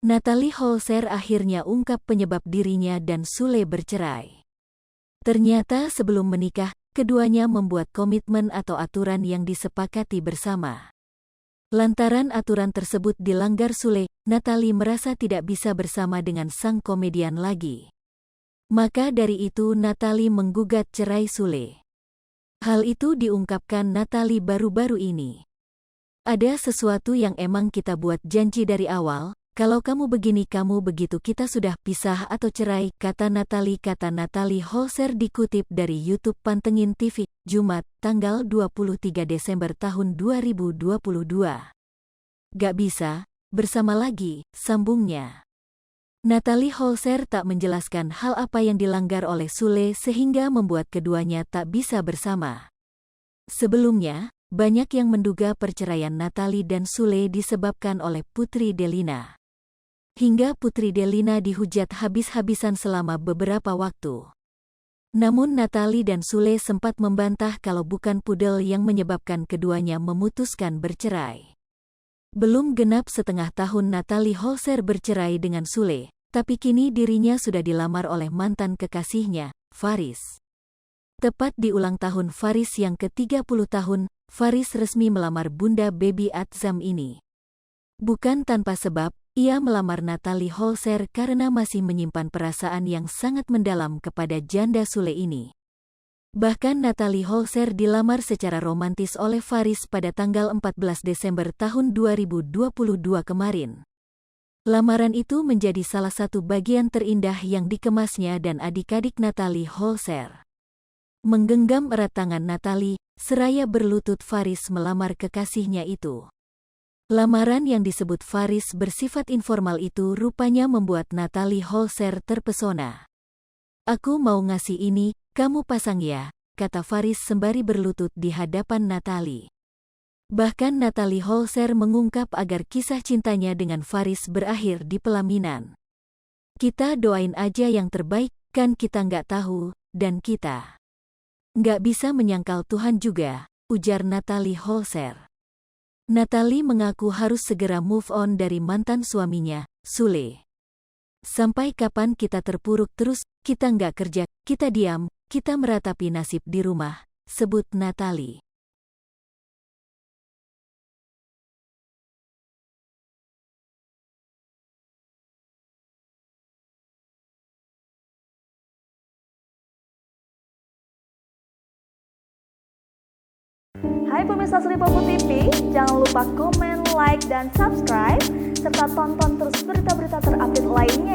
Natalie Holzer akhirnya ungkap penyebab dirinya dan Sule bercerai. Ternyata sebelum menikah, keduanya membuat komitmen atau aturan yang disepakati bersama. Lantaran aturan tersebut dilanggar Sule, Natalie merasa tidak bisa bersama dengan sang komedian lagi. Maka dari itu Natalie menggugat cerai Sule. Hal itu diungkapkan Natalie baru-baru ini. Ada sesuatu yang emang kita buat janji dari awal, kalau kamu begini kamu begitu kita sudah pisah atau cerai, kata Natalie Holzer dikutip dari YouTube Pantengin TV, Jumat, tanggal 23 Desember tahun 2022. Gak bisa, bersama lagi, sambungnya. Natalie Holzer tak menjelaskan hal apa yang dilanggar oleh Sule sehingga membuat keduanya tak bisa bersama. Sebelumnya, banyak yang menduga perceraian Natalie dan Sule disebabkan oleh Putri Delina. Hingga Putri Delina dihujat habis-habisan selama beberapa waktu. Namun Natalie dan Sule sempat membantah kalau bukan pudel yang menyebabkan keduanya memutuskan bercerai. Belum genap setengah tahun Natalie Holzer bercerai dengan Sule, tapi kini dirinya sudah dilamar oleh mantan kekasihnya, Faris. Tepat di ulang tahun Faris yang ke-30 tahun, Faris resmi melamar Bunda Baby Atzam ini. Bukan tanpa sebab, ia melamar Natalie Holzer karena masih menyimpan perasaan yang sangat mendalam kepada janda Sule ini. Bahkan Natalie Holzer dilamar secara romantis oleh Faris pada tanggal 14 Desember tahun 2022 kemarin. Lamaran itu menjadi salah satu bagian terindah yang dikemasnya dan adik-adik Natalie Holzer. Menggenggam erat tangan Natalie, seraya berlutut Faris melamar kekasihnya itu. Lamaran yang disebut Faris bersifat informal itu rupanya membuat Natalie Holzer terpesona. Aku mau ngasih ini, kamu pasang ya, kata Faris sembari berlutut di hadapan Natalie. Bahkan Natalie Holzer mengungkap agar kisah cintanya dengan Faris berakhir di pelaminan. Kita doain aja yang terbaik, kan kita nggak tahu, dan kita nggak bisa menyangkal Tuhan juga, ujar Natalie Holzer. Natalie mengaku harus segera move on dari mantan suaminya, Sule. Sampai kapan kita terpuruk terus, kita nggak kerja, kita diam, kita meratapi nasib di rumah, sebut Natalie. Hai pemirsa Sri Popo TV, jangan lupa komen, like, dan subscribe, serta tonton terus berita-berita terupdate lainnya